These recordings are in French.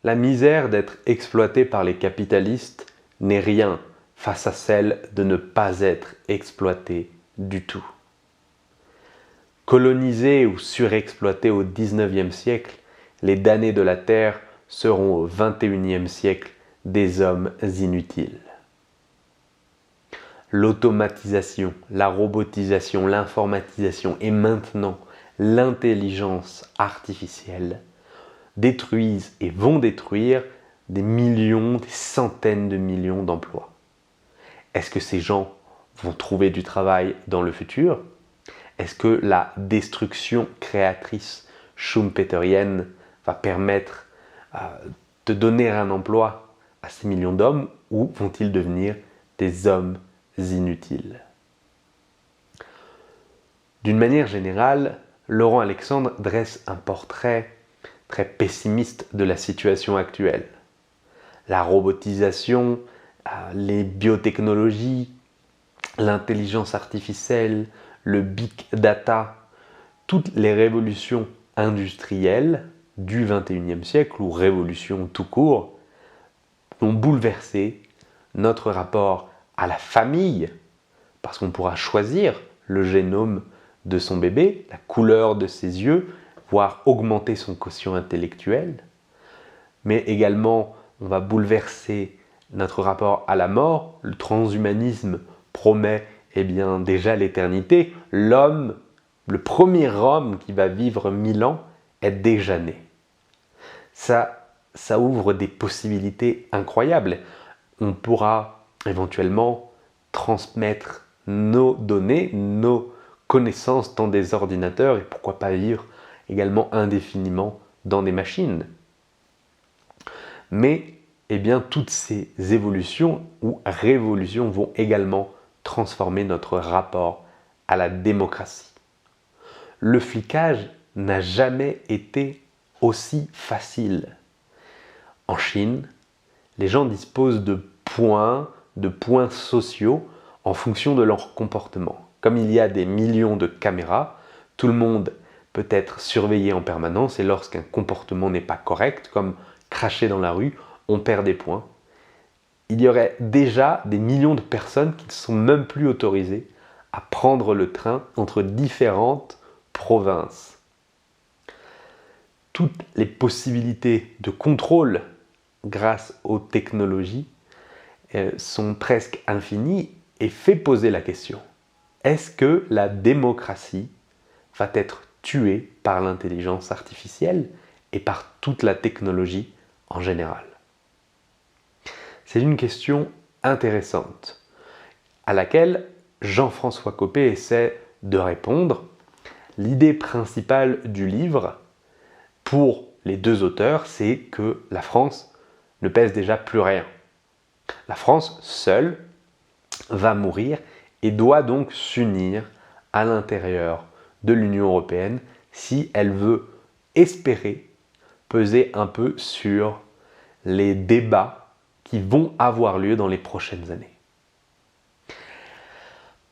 La misère d'être exploité par les capitalistes n'est rien face à celle de ne pas être exploité du tout. Colonisés ou surexploités au XIXe siècle, les damnés de la Terre seront au XXIe siècle des hommes inutiles. L'automatisation, la robotisation, l'informatisation et maintenant l'intelligence artificielle détruisent et vont détruire des millions, des centaines de millions d'emplois. Est-ce que ces gens vont trouver du travail dans le futur? Est-ce que la destruction créatrice schumpeterienne va permettre de donner un emploi à ces millions d'hommes ou vont-ils devenir des hommes inutiles? D'une manière générale, Laurent Alexandre dresse un portrait très pessimiste de la situation actuelle. La robotisation, les biotechnologies, l'intelligence artificielle, le big data, toutes les révolutions industrielles du XXIe siècle, ou révolutions tout court, ont bouleversé notre rapport à la famille, parce qu'on pourra choisir le génome de son bébé, la couleur de ses yeux, voire augmenter son quotient intellectuel. Mais également, on va bouleverser notre rapport à la mort. Le transhumanisme promet déjà l'éternité. L'homme, le premier homme qui va vivre 1000 ans, est déjà né. Ça ouvre des possibilités incroyables. On pourra éventuellement transmettre nos données, nos connaissances dans des ordinateurs et pourquoi pas vivre également indéfiniment dans des machines. Mais toutes ces évolutions ou révolutions vont également transformer notre rapport à la démocratie. Le flicage n'a jamais été aussi facile. En Chine, les gens disposent de points sociaux en fonction de leur comportement. Comme il y a des millions de caméras, tout le monde peut être surveillé en permanence et lorsqu'un comportement n'est pas correct, comme cracher dans la rue, on perd des points. Il y aurait déjà des millions de personnes qui ne sont même plus autorisées à prendre le train entre différentes provinces. Toutes les possibilités de contrôle grâce aux technologies sont presque infinies et fait poser la question: est-ce que la démocratie va être tuée par l'intelligence artificielle et par toute la technologie en général? C'est une question intéressante à laquelle Jean-François Copé essaie de répondre. L'idée principale du livre, pour les deux auteurs, c'est que la France ne pèse déjà plus rien. La France seule va mourir et doit donc s'unir à l'intérieur de l'Union européenne si elle veut espérer peser un peu sur les débats qui vont avoir lieu dans les prochaines années.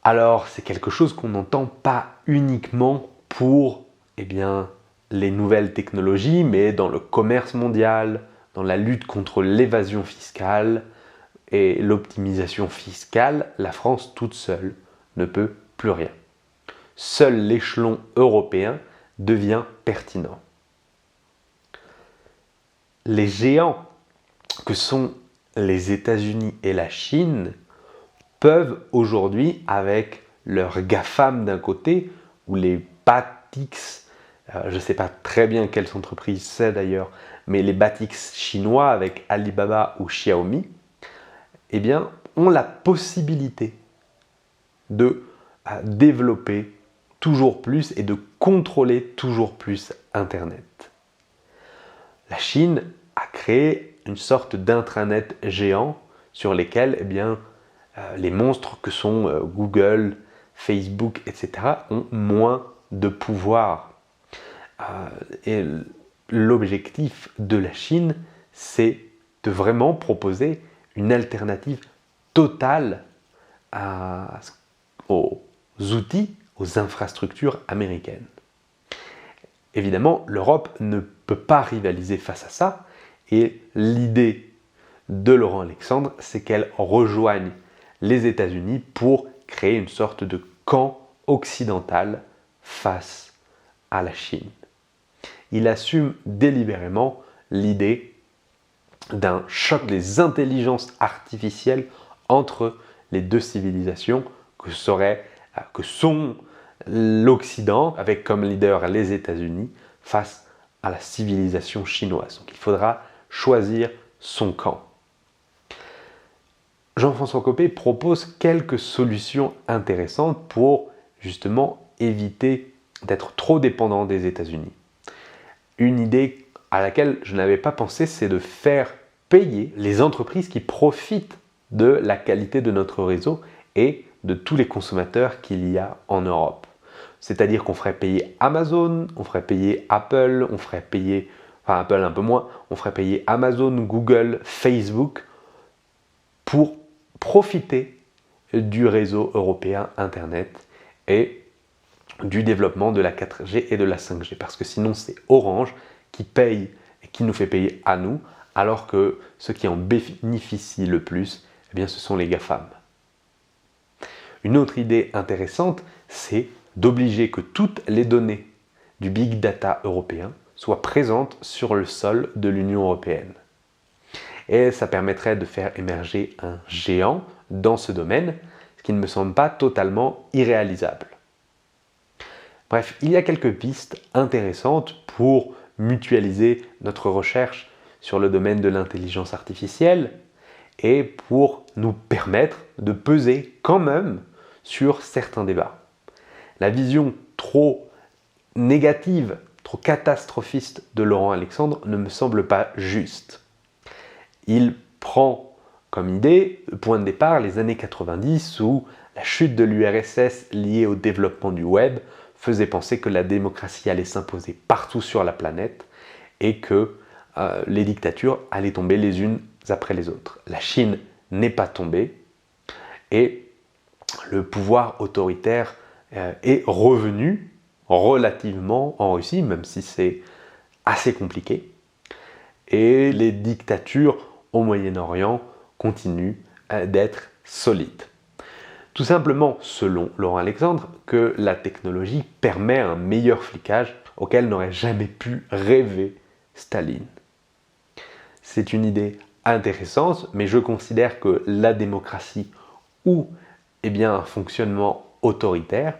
Alors, c'est quelque chose qu'on n'entend pas uniquement pour les nouvelles technologies, mais dans le commerce mondial, dans la lutte contre l'évasion fiscale et l'optimisation fiscale, la France toute seule ne peut plus rien. Seul l'échelon européen devient pertinent. Les géants que sont les États-Unis et la Chine peuvent aujourd'hui, avec leurs GAFAM d'un côté, ou les BATX, je ne sais pas très bien quelles entreprises c'est d'ailleurs, mais les BATX chinois avec Alibaba ou Xiaomi, ont la possibilité de développer toujours plus et de contrôler toujours plus Internet. La Chine a créé une sorte d'intranet géant sur lesquels les monstres que sont Google, Facebook, etc. ont moins de pouvoir. Et l'objectif de la Chine, c'est de vraiment proposer une alternative totale aux outils, aux infrastructures américaines. Évidemment, l'Europe ne peut pas rivaliser face à ça, Et l'idée de Laurent Alexandre, c'est qu'elle rejoigne les États-Unis pour créer une sorte de camp occidental face à la Chine. Il assume délibérément l'idée d'un choc des intelligences artificielles entre les deux civilisations que sont l'Occident, avec comme leader les États-Unis, face à la civilisation chinoise. Donc il faudra choisir son camp. Jean-François Copé propose quelques solutions intéressantes pour justement éviter d'être trop dépendant des États-Unis. Une idée à laquelle je n'avais pas pensé, c'est de faire payer les entreprises qui profitent de la qualité de notre réseau et de tous les consommateurs qu'il y a en Europe. C'est-à-dire qu'on ferait payer Amazon, on ferait payer Apple, on ferait payer, enfin Apple un peu moins, on ferait payer Amazon, Google, Facebook pour profiter du réseau européen Internet et du développement de la 4G et de la 5G. Parce que sinon, c'est Orange qui paye et qui nous fait payer à nous, alors que ceux qui en bénéficient le plus, eh bien, ce sont les GAFAM. Une autre idée intéressante, c'est d'obliger que toutes les données du big data européen soient présentes sur le sol de l'Union européenne. Et ça permettrait de faire émerger un géant dans ce domaine, ce qui ne me semble pas totalement irréalisable. Bref, il y a quelques pistes intéressantes pour mutualiser notre recherche sur le domaine de l'intelligence artificielle et pour nous permettre de peser quand même sur certains débats. La vision trop négative, trop catastrophiste de Laurent Alexandre ne me semble pas juste. Il prend comme idée, point de départ, les années 90 où la chute de l'URSS liée au développement du web faisait penser que la démocratie allait s'imposer partout sur la planète et que les dictatures allaient tomber les unes après les autres. La Chine n'est pas tombée et le pouvoir autoritaire est revenu relativement en Russie, même si c'est assez compliqué. Et les dictatures au Moyen-Orient continuent d'être solides. Tout simplement, selon Laurent Alexandre, que la technologie permet un meilleur flicage auquel n'aurait jamais pu rêver Staline. C'est une idée intéressante, mais je considère que la démocratie ou un fonctionnement autoritaire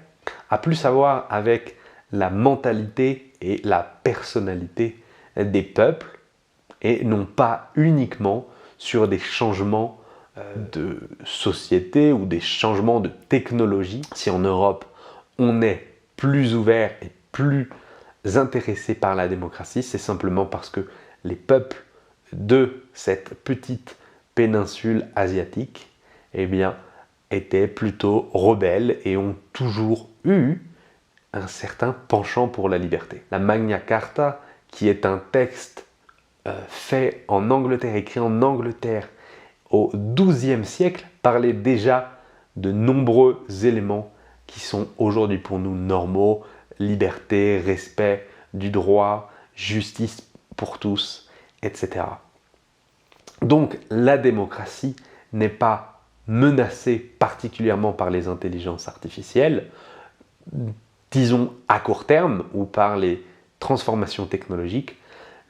a plus à voir avec la mentalité et la personnalité des peuples et non pas uniquement sur des changements de société ou des changements de technologie. Si en Europe on est plus ouvert et plus intéressé par la démocratie, c'est simplement parce que les peuples de cette petite péninsule asiatique étaient plutôt rebelles et ont toujours eu un certain penchant pour la liberté. La Magna Carta, qui est un texte fait en Angleterre, écrit en Angleterre au XIIe siècle, parlait déjà de nombreux éléments qui sont aujourd'hui pour nous normaux: liberté, respect du droit, justice pour tous, etc. Donc la démocratie n'est pas menacée particulièrement par les intelligences artificielles, disons à court terme, ou par les transformations technologiques.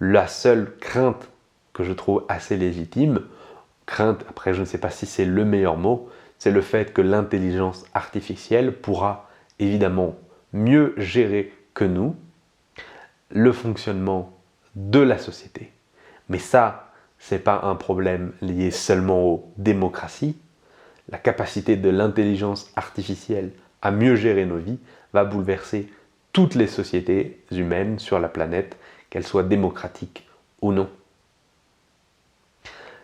La seule crainte que je trouve assez légitime, crainte, après je ne sais pas si c'est le meilleur mot, c'est le fait que l'intelligence artificielle pourra évidemment mieux gérer que nous le fonctionnement de la société. Mais ça, ce n'est pas un problème lié seulement aux démocraties. La capacité de l'intelligence artificielle à mieux gérer nos vies va bouleverser toutes les sociétés humaines sur la planète, qu'elles soient démocratiques ou non.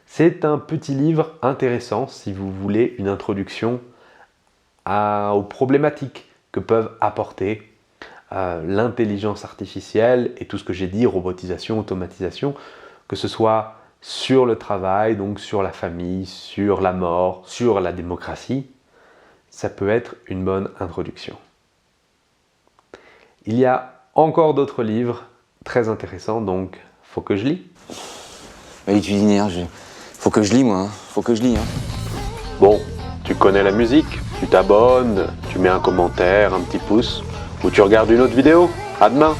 C'est un petit livre intéressant si vous voulez une introduction aux problématiques que peuvent apporter l'intelligence artificielle et tout ce que j'ai dit, robotisation, automatisation, que ce soit sur le travail, donc sur la famille, sur la mort, sur la démocratie. Ça peut être une bonne introduction. Il y a encore d'autres livres très intéressants, donc faut que je lis. L'étude linéaire, faut que je lis, moi. Hein. Faut que je lis. Hein. Bon, tu connais la musique, tu t'abonnes, tu mets un commentaire, un petit pouce, ou tu regardes une autre vidéo. À demain!